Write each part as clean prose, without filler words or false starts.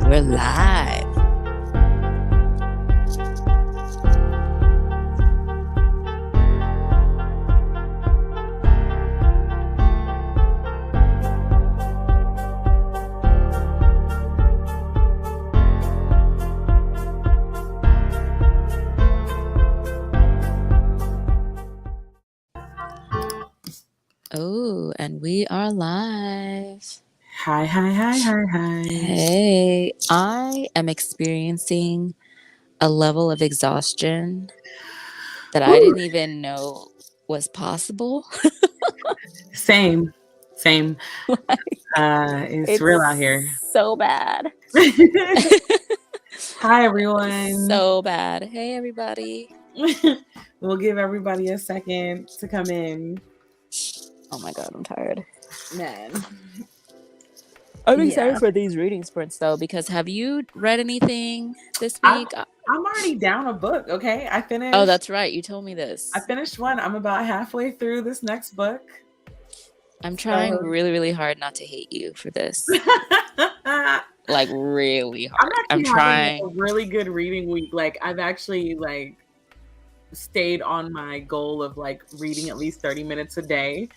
We're live. Oh, and we are live. Hi. Hey, I am experiencing a level of exhaustion that I didn't even know was possible. Same. Like, It's real out here. so bad. Hi, everyone. So bad. Hey, everybody. We'll give everybody a second to come in. Oh my God, I'm tired. Man. I'm excited for these reading sprints, though, because have you read anything this week? I'm already down a book, okay? I finished. Oh, that's right. You told me this. I finished one. I'm about halfway through this next book. I'm trying really, really hard not to hate you for this. Like, really hard. I'm trying. Having a really good reading week. Like, I've actually, stayed on my goal of, reading at least 30 minutes a day.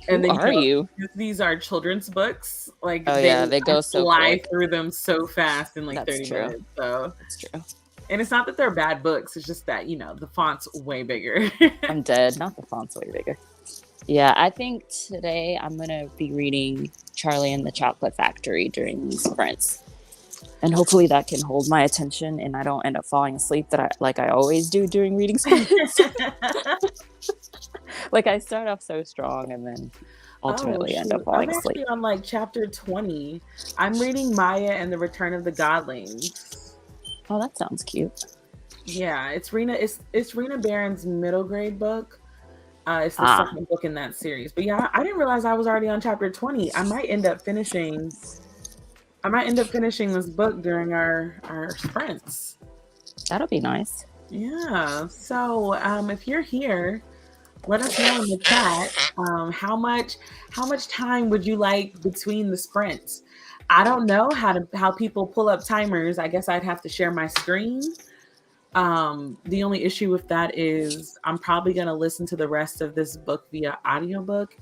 And then, you? These are children's books. They go so fly quick. through them so fast in 30 minutes. So that's true. And it's not that they're bad books. It's just that, the font's way bigger. I'm dead. Not the font's way bigger. Yeah, I think today I'm going to be reading Charlie and the Chocolate Factory during these sprints. And hopefully that can hold my attention and I don't end up falling asleep like I always do during reading sprints. I start off so strong and then ultimately end up falling asleep. I'm actually on chapter 20. I'm reading Maya and the Return of the Godlings. Oh, that sounds cute. Yeah, it's Rena Barron's middle grade book. It's the second book in that series. But yeah, I didn't realize I was already on chapter 20. I might end up finishing this book during our sprints. That'll be nice. Yeah. So if you're here, let us know in the chat how much time would you like between the sprints. I don't know how people pull up timers. I guess I'd have to share my screen. The only issue with that is I'm probably going to listen to the rest of this book via audiobook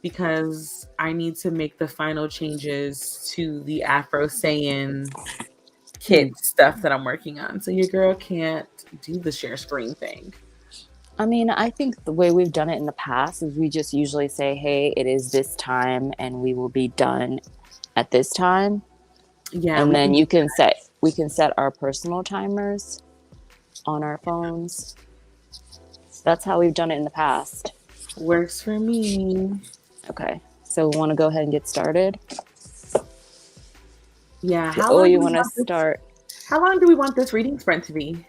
because I need to make the final changes to the Afro Saiyan kit stuff that I'm working on. So your girl can't do the share screen thing. I mean, I think the way we've done it in the past is we just usually say, hey, it is this time and we will be done at this time. Yeah. And then we can set our personal timers on our phones. That's how we've done it in the past. Works for me. Okay. So we want to go ahead and get started? Yeah. How long do we want this reading sprint to be?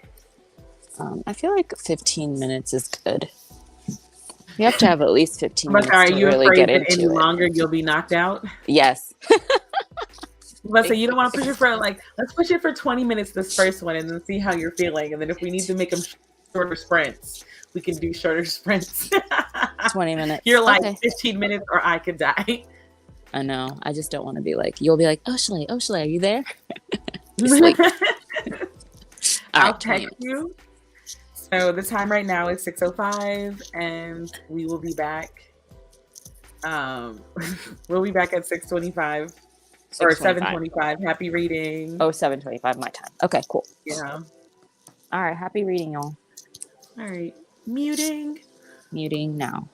I feel like 15 minutes is good. You have to have at least 15 minutes to really get into it. Are you afraid that any longer you'll be knocked out? Yes. Let's say you don't want to push it for let's push it for 20 minutes this first one and then see how you're feeling. And then if we need to make them shorter sprints, we can do shorter sprints. 20 minutes. You're like 15 minutes or I could die. I know. I just don't want to be you'll be like, Oshley, are you there? I'll text you. So the time right now is 6:05 and we will be back. We'll be back at 6:25 or 7:25. Happy reading. Oh, 7:25 my time. Okay, cool. Yeah. All right. Happy reading, y'all. All right. Muting now.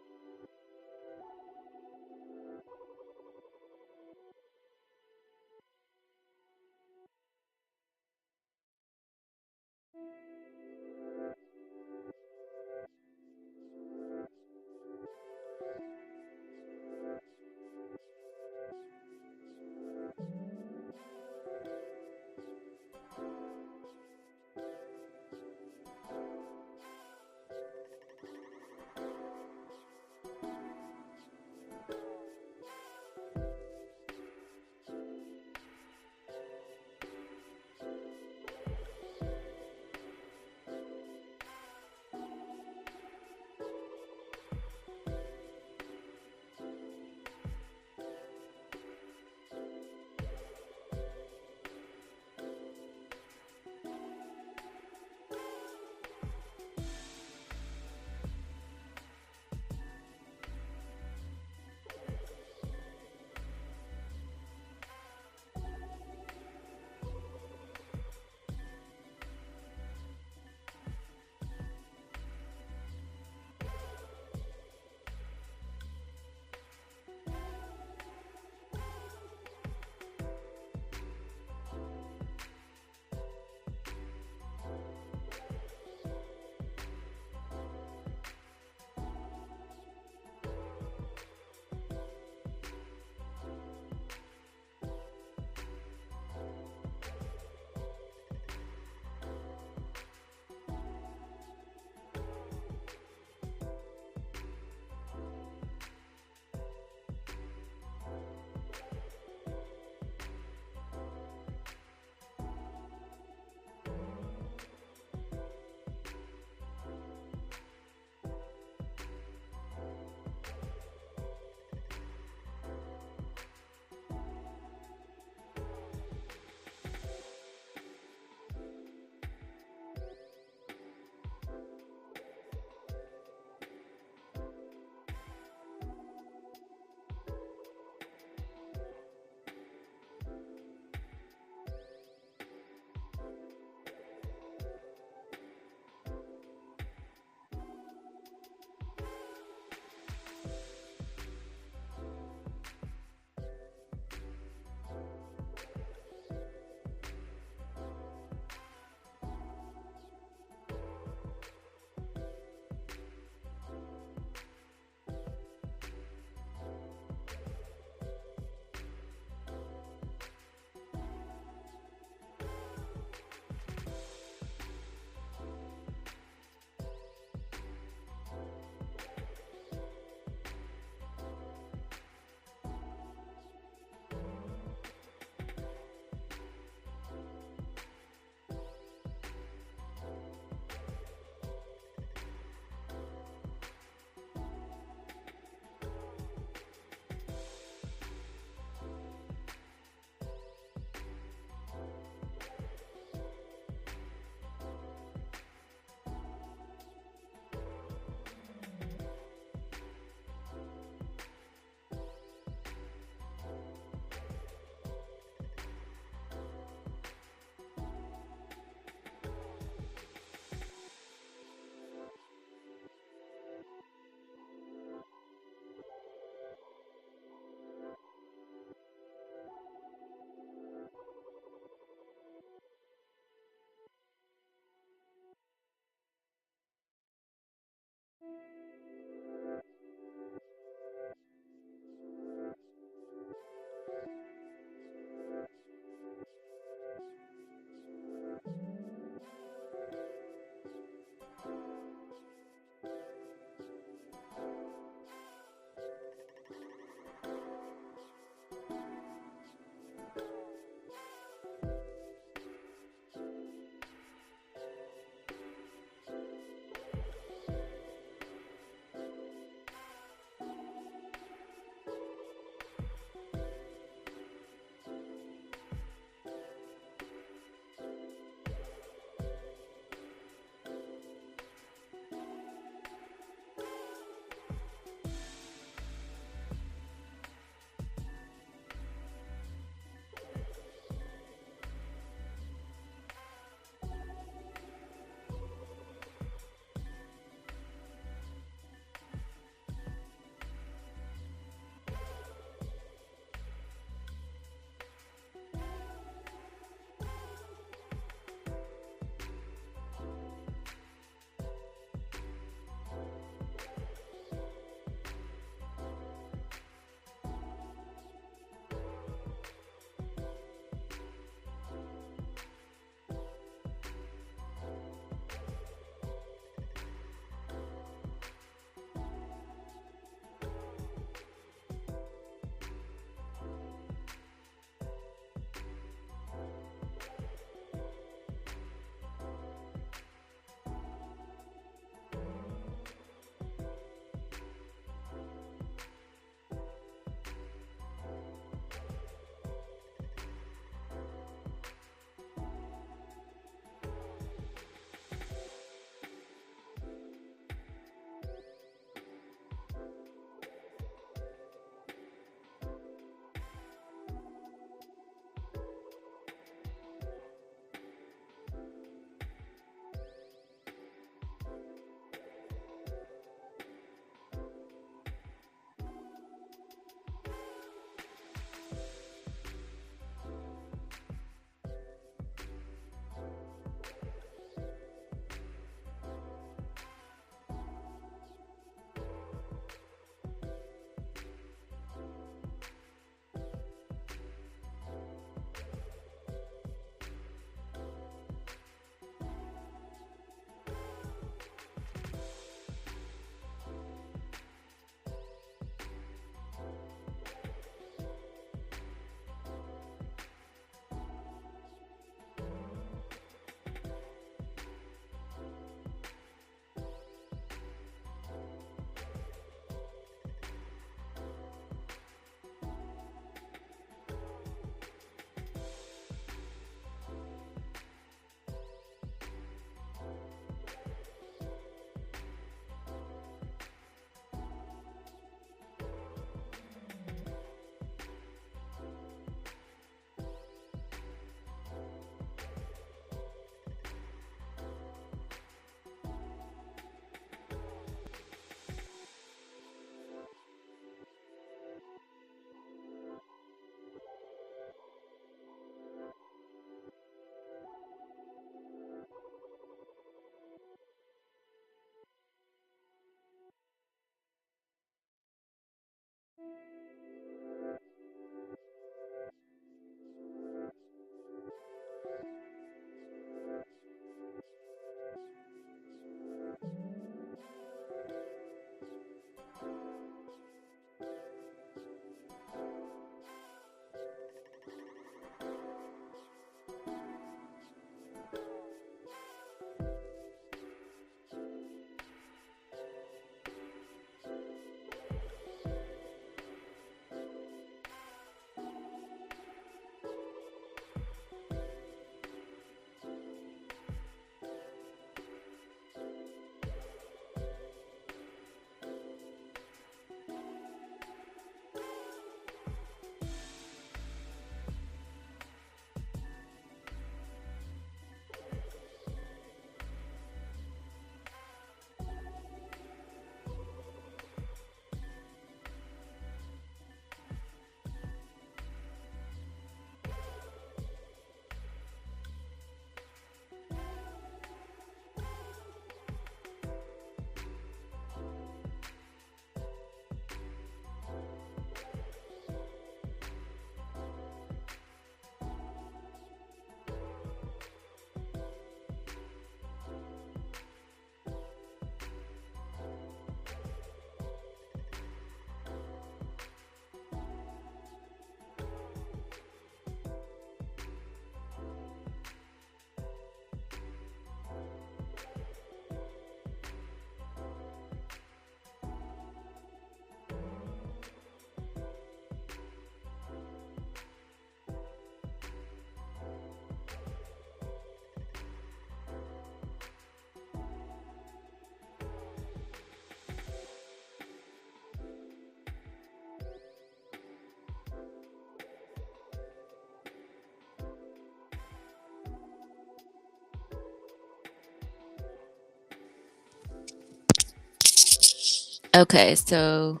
Okay, so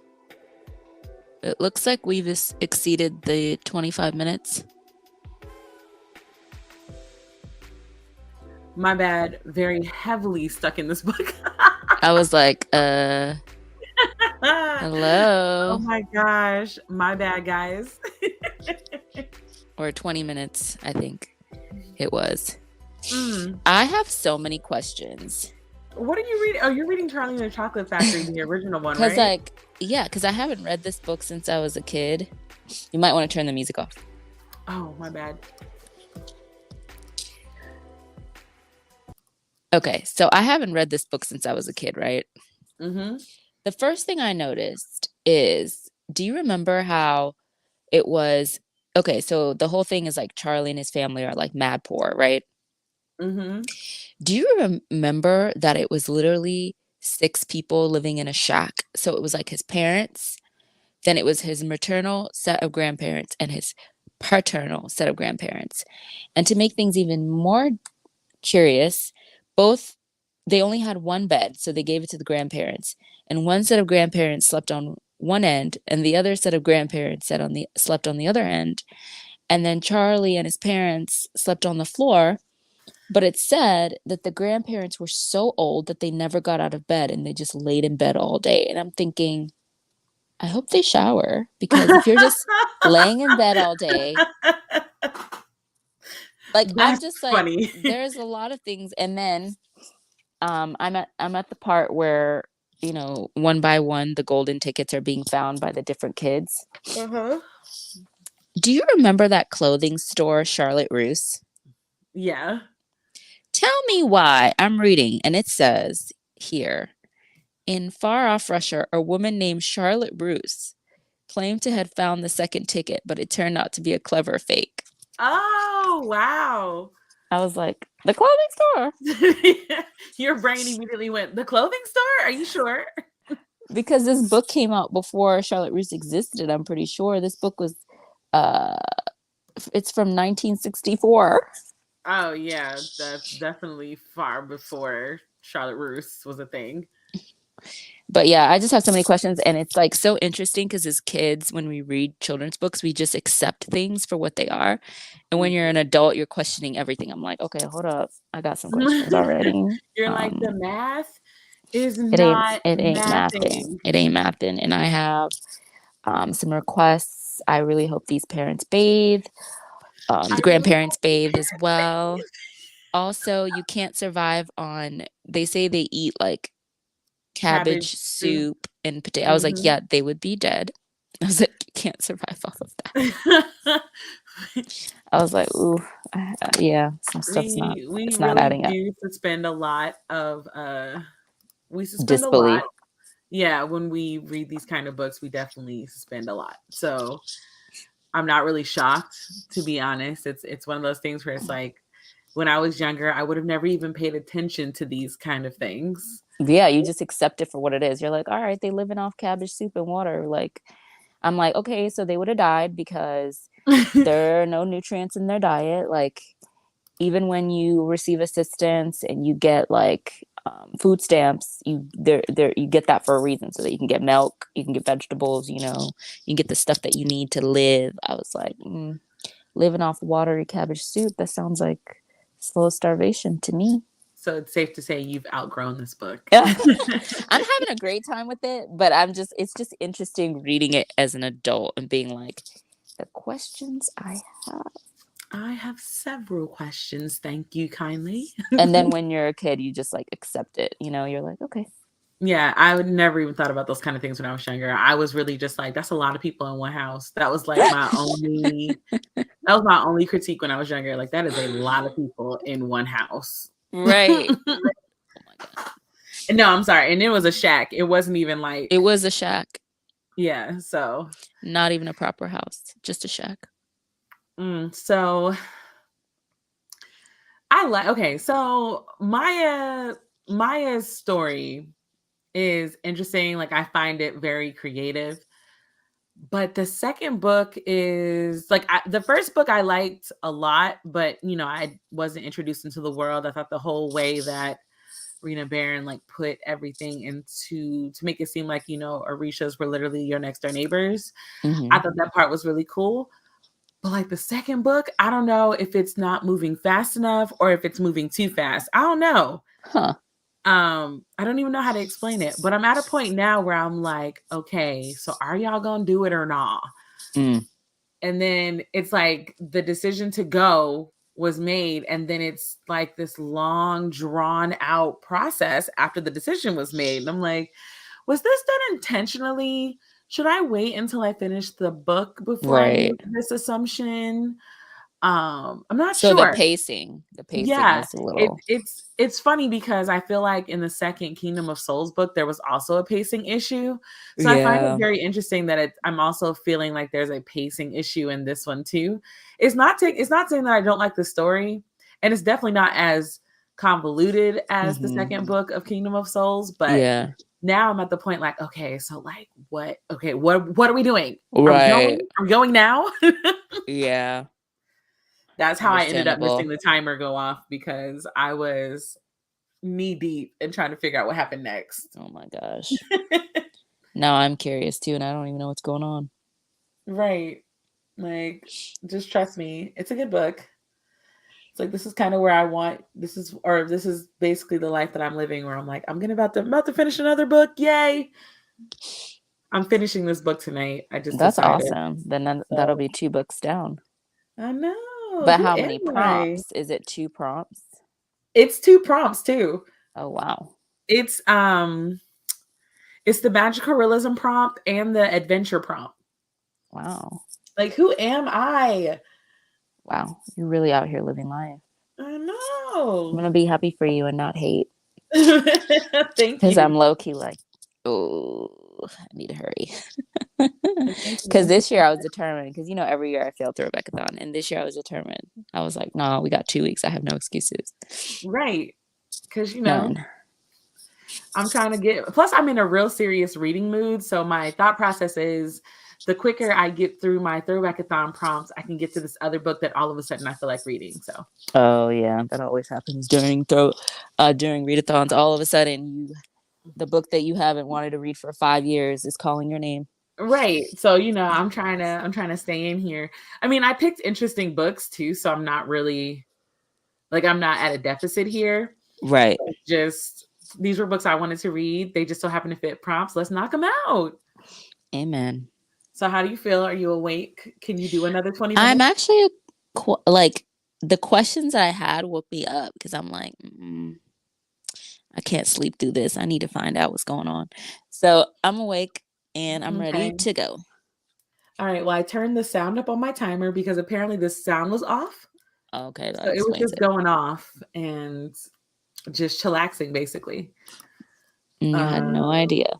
it looks like we've exceeded the 25 minutes. My bad. Very heavily stuck in this book. I was like, Oh hello. my gosh. My bad, guys. Or 20 minutes, I think it was. Mm. I have so many questions. What are you reading? Oh, you're reading Charlie and the Chocolate Factory, the original one, Because, right? like, yeah, because I haven't read this book since I was a kid. You might want to turn the music off. Oh, my bad. Okay, so I haven't read this book since I was a kid, right? Mm-hmm. The first thing I noticed is, do you remember how it was? Okay, so the whole thing is like Charlie and his family are like mad poor, right? Mm-hmm. Do you remember that it was literally 6 people living in a shack? So it was like his parents, then it was his maternal set of grandparents and his paternal set of grandparents. And to make things even more curious, both they only had one bed, so they gave it to the grandparents. And one set of grandparents slept on one end, and the other set of grandparents slept on the other end. And then Charlie and his parents slept on the floor. But it said that the grandparents were so old that they never got out of bed and they just laid in bed all day. And I'm thinking, I hope they shower, because if you're just laying in bed all day, like I'm That's just like, funny. there's a lot of things. And then I'm at the part where, one by one the golden tickets are being found by the different kids. Uh-huh. Do you remember that clothing store, Charlotte Russe? Yeah. Tell me why. I'm reading, and it says here, in far off Russia, a woman named Charlotte Russe claimed to have found the second ticket, but it turned out to be a clever fake. Oh, wow. I was like, the clothing store? Your brain immediately went, the clothing store? Are you sure? Because this book came out before Charlotte Russe existed, I'm pretty sure. This book was, uh, it's from 1964. Oh, yeah. That's definitely far before Charlotte Russe was a thing. But yeah, I just have so many questions, and it's like so interesting because as kids, when we read children's books, we just accept things for what they are. And when you're an adult, you're questioning everything. I'm like, okay, hold up. I got some questions already. You're like, the math is It ain't not it ain't mathing. mathing. It ain't mathing. And I have some requests. I really hope these parents bathe. The grandparents bathe as well. Also, you can't survive on, they say they eat like cabbage soup and potato. I was like, yeah, they would be dead. I was like, you can't survive off of that. I was like, ooh, yeah, some stuff's it's not really adding up. do suspend a lot of we suspend a Disbelief. lot. Yeah, when we read these kind of books, we definitely suspend a lot. So I'm not really shocked, to be honest. It's one of those things where it's like, when I was younger, I would have never even paid attention to these kind of things. Yeah, you just accept it for what it is. You're like, all right, they living off cabbage soup and water. Like, I'm like, okay, so they would have died because there are no nutrients in their diet. Like, even when you receive assistance and you get like food stamps, you get that for a reason, so that you can get milk, you can get vegetables, you can get the stuff that you need to live. I was like, living off watery cabbage soup, that sounds like slow starvation to me. So it's safe to say you've outgrown this book. I'm having a great time with it, but it's just interesting reading it as an adult and being like, the questions I have. I have several questions. Thank you kindly. And then when you're a kid, you just like accept it. You're like, okay. Yeah, I would never even thought about those kind of things when I was younger. I was really just like, that's a lot of people in one house. That was like my only critique when I was younger. Like, that is a lot of people in one house. Right. Oh my God. No, I'm sorry. And it was a shack. It wasn't even like, it was a shack. Yeah, so not even a proper house, just a shack. So okay, so Maya's story is interesting. Like, I find it very creative. But the second book is like, the first book I liked a lot, but I wasn't introduced into the world. I thought the whole way that Rena Barron like put everything into to make it seem like, Orishas were literally your next door neighbors. I thought that part was really cool. But like the second book, I don't know if it's not moving fast enough or if it's moving too fast. I don't know. Huh. I don't even know how to explain it, but I'm at a point now where I'm like, okay, so are y'all gonna do it or not? And then it's like the decision to go was made, and then it's like this long drawn out process after the decision was made. And I'm like, was this done intentionally? Should I wait until I finish the book before I make this assumption? I'm not so sure. the pacing Yeah, is a little it's funny because I feel like in the second Kingdom of Souls book, there was also a pacing issue. So I find it very interesting that I'm also feeling like there's a pacing issue in this one too. It's not saying that I don't like the story, and it's definitely not as convoluted as the second book of Kingdom of Souls, but now I'm at the point like, okay, so like what are we doing? right. Are we going now? Yeah. That's how I ended up missing the timer go off, because I was knee deep in trying to figure out what happened next. Oh my gosh. Now I'm curious too, and I don't even know what's going on. Right. Like, just trust me. It's a good book. It's like, this is kind of where this is basically the life that I'm living, where I'm like, I'm about to finish another book. Yay. I'm finishing this book tonight. I just That's decided. awesome. Then that'll be 2 books down. I know. But Who how am many I? prompts? Is it 2 prompts? It's 2 prompts too. Oh wow. It's the magical realism prompt and the adventure prompt. Wow. Like, who am I? Wow. You're really out here living life. I I'm know. gonna be happy for you and not hate. Thank Because I'm you. low key like, oh, I need to hurry. Thank you. Because this year I was determined. Because every year I fail Throwbackathon, and this year I was determined. I was like, no, we got 2 weeks. I have no excuses. Right. Because None. I'm trying to get. Plus, I'm in a real serious reading mood. So my thought process is, the quicker I get through my Throwbackathon prompts, I can get to this other book that all of a sudden I feel like reading. So. Oh yeah, that always happens during readathons. All of a sudden, the book that you haven't wanted to read for 5 years is calling your name. Right. So, I'm trying to stay in here. I mean, I picked interesting books too, so I'm not really I'm not at a deficit here. Right. Just these were books I wanted to read. They just so happen to fit prompts. Let's knock them out. Amen. So how do you feel? Are you awake? Can you do another 20 I'm minutes? actually like the questions I had woke me up because I'm like, I can't sleep through this. I need to find out what's going on. So I'm awake and I'm ready Okay. to go. All right. Well, I turned the sound up on my timer because apparently the sound was off. Okay, that So it was explains just it. going off and just chillaxing, basically. I had no idea.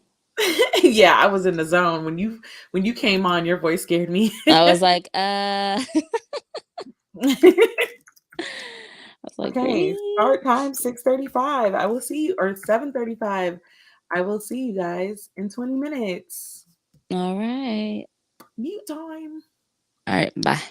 Yeah, I was in the zone when you came on. Your voice scared me. I was like, Okay, start time 6:35. I will see you, or 7:35. I will see you guys in 20 minutes. All right. Mute time. All right, bye.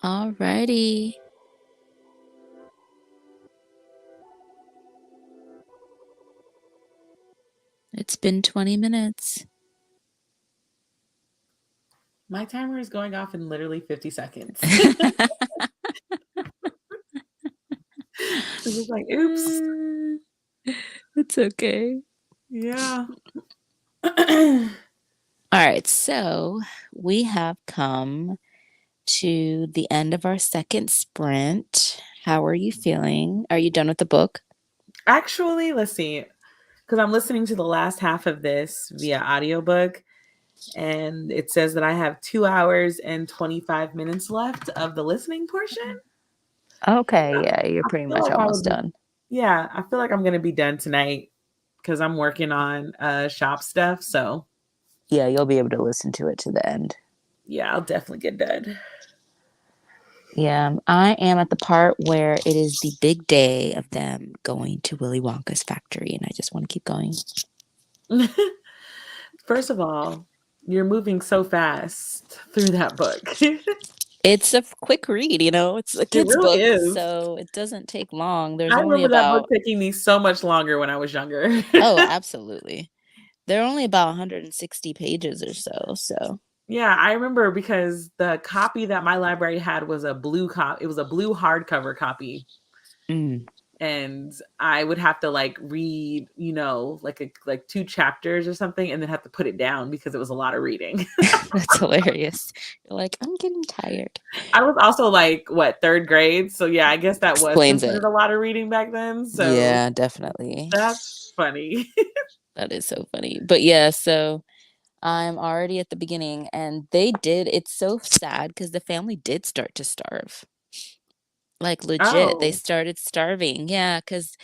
Alrighty. It's been 20 minutes. My timer is going off in literally 50 seconds. It's just like, oops. It's okay. Yeah. All right, so we have come to the end of our second sprint. How are you feeling? Are you done with the book? Actually, let's see. Because I'm listening to the last half of this via audiobook, and it says that I have 2 hours and 25 minutes left of the listening portion. Okay, yeah, you're I pretty feel much like I almost would be, done. yeah, I feel like I'm going to be done tonight because I'm working on shop stuff. So, Yeah, you'll be able to listen to it to the end. yeah, I'll definitely get done. Yeah, I am at the part where it is the big day of them going to Willy Wonka's factory, and I just want to keep going. First of all, you're moving so fast through that book. It's a quick read, it's a It kid's really book, is. so it doesn't take long. There's I only remember that book about, taking me so much longer when I was younger. oh, absolutely. They're only about 160 pages or so, so. Yeah, I remember because the copy that my library had was a blue copy. It was a blue hardcover copy. Mm. And I would have to like read, like 2 chapters or something and then have to put it down because it was a lot of reading. That's hilarious. You're like, I'm getting tired. I was also like, what, 3rd grade? So yeah, I guess that was Explains it. considered a lot of reading back then. So Yeah, definitely. that's funny. That is so funny. But yeah, so I'm already at the beginning, and it's so sad because the family did start to starve. Like legit, they Oh, started starving. Yeah, because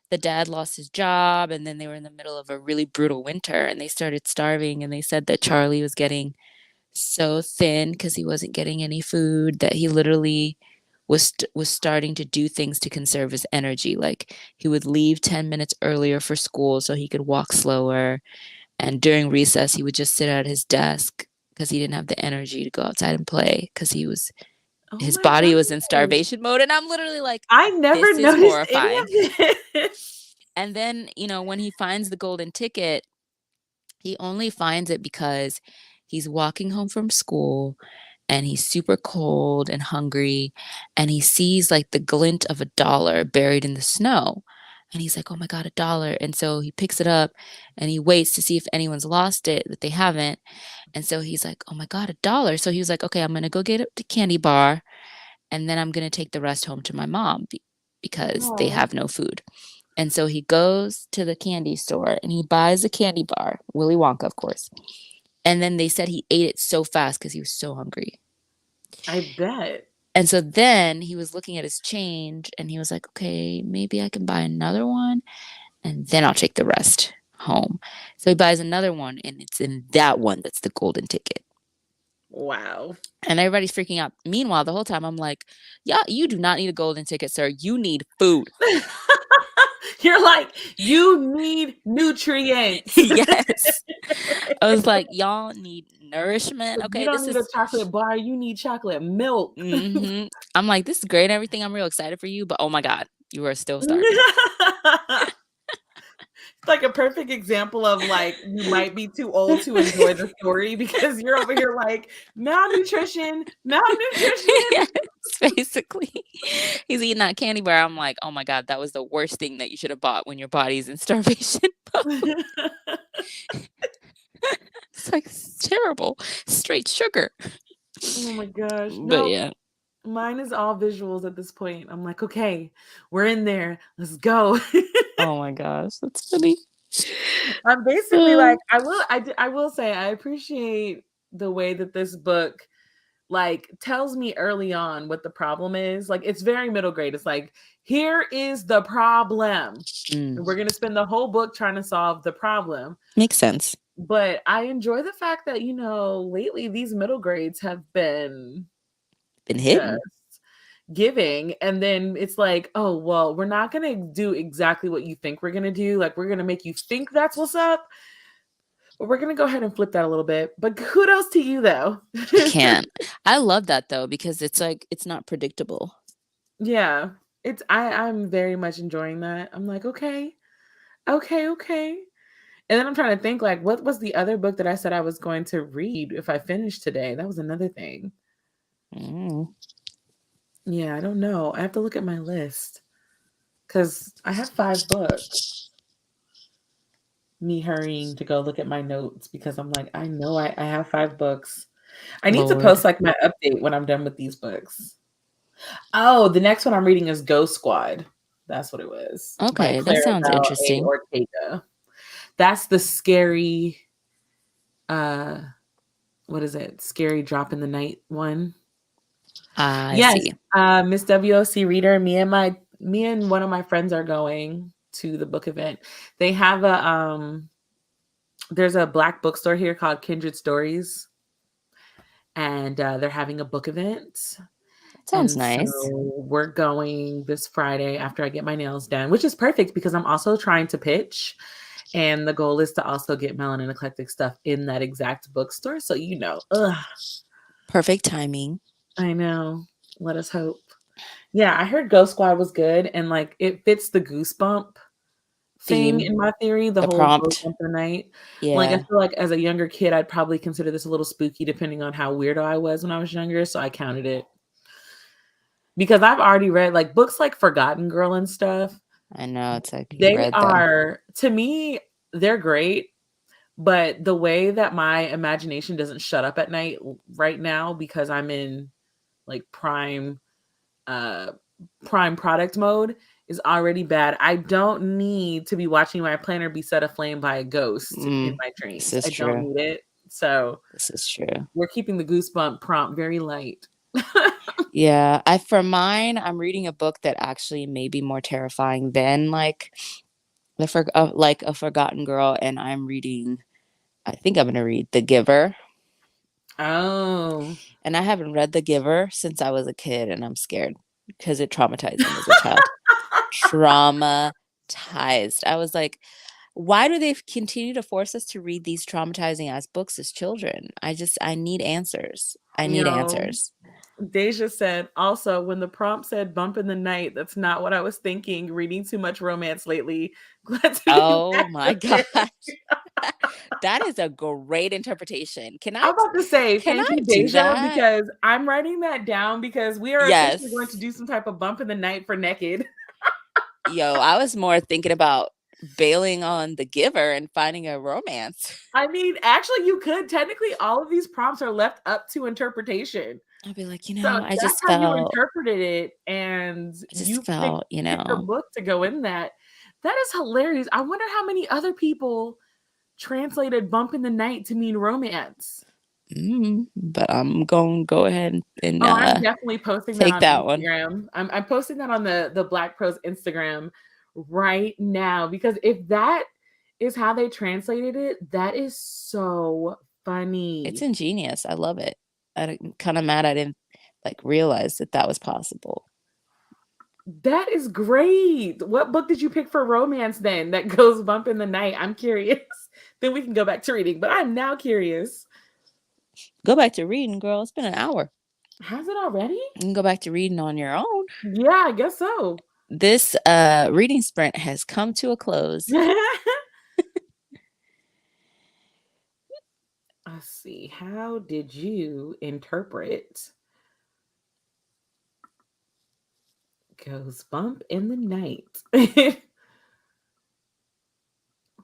the dad lost his job, and then they were in the middle of a really brutal winter, and they started starving. And they said that Charlie was getting so thin because he wasn't getting any food that he literally was starting to do things to conserve his energy. Like he would leave 10 minutes earlier for school so he could walk slower, and during recess he would just sit at his desk because he didn't have the energy to go outside and play because oh his my body was in gosh. starvation mode. And I'm literally like, I never this is noticed any horrifying. of this. And then, when he finds the golden ticket, he only finds it because he's walking home from school and he's super cold and hungry, and he sees like the glint of a dollar buried in the snow. And he's like, oh my God, a dollar. And so he picks it up and he waits to see if anyone's lost it, that they haven't. And so he's like, oh my God, a dollar. So he was like, okay, I'm going to go get a candy bar, and then I'm going to take the rest home to my mom because they Oh, have no food. And so he goes to the candy store and he buys a candy bar, Willy Wonka, of course. And then they said he ate it so fast because he was so hungry. I bet. And so then he was looking at his change and he was like, okay, maybe I can buy another one and then I'll take the rest home. So he buys another one, and it's in that one that's the golden ticket. Wow. And everybody's freaking out. Meanwhile, the whole time I'm like, yeah, you do not need a golden ticket, sir. You need food. You're like, you need nutrients. Yes. I was like, y'all need nourishment. You Okay, don't this need a is. chocolate bar, you need chocolate milk. I'm like, this is great and everything. I'm real excited for you, but oh my God, you are still starving. Like a perfect example of like you might be too old to enjoy the story because you're over here like malnutrition, malnutrition. Yes, basically. He's eating that candy bar. I'm like, oh my God, that was the worst thing that you should have bought when your body's in starvation mode. It's like, it's terrible. Straight sugar. Oh my gosh. But No, yeah. mine is all visuals at this point. I'm like, okay, we're in there. Let's go. Oh my gosh, that's funny. I'm basically like, I will say I appreciate the way that this book like tells me early on what the problem is. Like it's very middle grade. It's like, here is the problem. And we're going to spend the whole book trying to solve the problem. Makes sense. But I enjoy the fact that, lately these middle grades have been just Hitting. giving. And then it's like, oh, well, we're not going to do exactly what you think we're going to do. Like, we're going to make you think that's what's up. We're gonna go ahead and flip that a little bit, but kudos to you though. I can't. I love that though, because it's like it's not predictable. Yeah, I'm very much enjoying that. I'm like, okay, okay, okay. And then I'm trying to think, like, what was the other book that I said I was going to read if I finished today? That was another thing. Yeah, I don't know. I have to look at my list because I have 5 books. Me hurrying to go look at my notes because I'm like, I know I have 5 books. I need to Lord. post like my update when I'm done with these books. Oh, the next one I'm reading is Ghost Squad. That's what it was, by Okay, that sounds Clarabelle A. interesting. Ortega. That's the scary, uh, what is it? Scary Drop in the Night one. I Yes, see. Miss WOC reader. Me and one of my friends are going to the book event. They have there's a Black bookstore here called Kindred Stories, and they're having a book event. Sounds And so nice. we're going this Friday after I get my nails done, which is perfect because I'm also trying to pitch. And the goal is to also get Melanin Eclectic stuff in that exact bookstore. So, Perfect timing. I know. Let us hope. Yeah, I heard Ghost Squad was good. And like it fits the goosebump thing Theme, in my theory, the the whole goes prompt. bump in the night. Like I Yeah. feel like as a younger kid, I'd probably consider this a little spooky depending on how weirdo I was when I was younger. So I counted it. Because I've already read like books like Forgotten Girl and stuff. I know, it's like you They read them. are, to me, they're great. But the way that my imagination doesn't shut up at night right now because I'm in like uh prime product mode is already bad. I don't need to be watching my planner be set aflame by a ghost in my This dreams. is I don't true. need it. So This is true. we're keeping the goosebump prompt very light. Yeah, I for mine, I'm reading a book that actually may be more terrifying than like a Forgotten Girl, and I'm reading. I think I'm gonna read The Giver, Oh. and I haven't read The Giver since I was a kid, and I'm scared because it traumatized me as a child. Traumatized. I was like, why do they continue to force us to read these traumatizing ass books as children? I need answers. I You need know, answers. Deja said, also, when the prompt said bump in the night, that's not what I was thinking. Reading too much romance lately. Glad to be Oh back my with it. gosh. That is a great interpretation. I'm about to say Can thank I you, do Deja, that? because I'm writing that down because we are officially going to Yes. do some type of bump in the night for naked. Yo, I was more thinking about bailing on The Giver and finding a romance. I mean, actually, you could technically all of these prompts are left up to interpretation. I'd be like, So if that's how you interpreted it and I just you felt, picked a book to go in that, that is hilarious. I wonder how many other people translated bump in the night to mean romance. but I'm going to go ahead and Oh, I'm definitely posting that take on that one. Instagram. I'm posting that on the Black Pros Instagram right now because if that is how they translated it, that is so It's funny. ingenious. I love it. I'm kind of mad I didn't like realize that that was possible. That is great. What book did you pick for romance then that goes bump in the night? I'm curious. Then we can go back to reading, but I'm now curious. Go back to reading, girl. It's been an hour. Has it already? You can go back to reading on your own. Yeah, I guess so. This reading sprint has come to a close. Let's see. How did you interpret Goes Bump in the Night?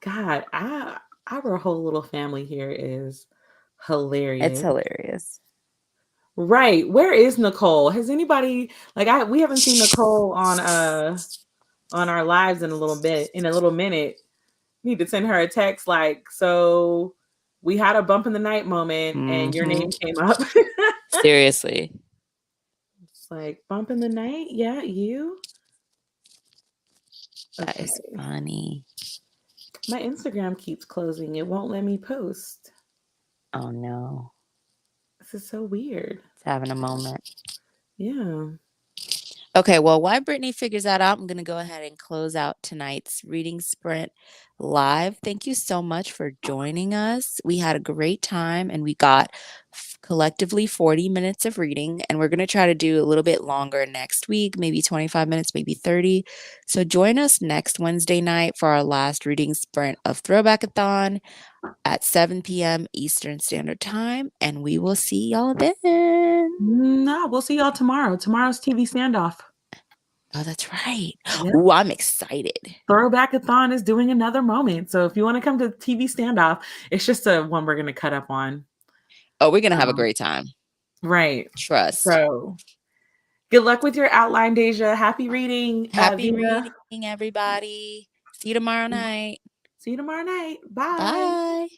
God, our whole little family here is It's hilarious. hilarious. Right. Where is Nicole? Has anybody we haven't seen Nicole on our lives in a little minute. Need to send her a text like, so we had a bump in the night moment and your name came up. Seriously. It's like bump in the night? Yeah, you? That Okay. is funny. My Instagram keeps closing. It won't let me post. Oh no. This is so weird. It's having a moment. Yeah. Okay, well, while Brittany figures that out, I'm going to go ahead and close out tonight's reading sprint live. Thank you so much for joining us. We had a great time and we got collectively 40 minutes of reading, and we're going to try to do a little bit longer next week, maybe 25 minutes, maybe 30. So join us next Wednesday night for our last reading sprint of Throwbackathon at 7 p.m. Eastern Standard Time, and we will see y'all then. No, we'll see y'all tomorrow. Tomorrow's TV standoff. Oh, that's right. Yep. Ooh, I'm excited. Throwbackathon is doing another moment. So if you want to come to TV standoff, it's just a one we're going to cut up on. Oh, we're going to have a great time. Right. Trust. So good luck with your outline, Deja. Happy reading. Happy reading, everybody. See you tomorrow night. See you tomorrow night. Bye. Bye.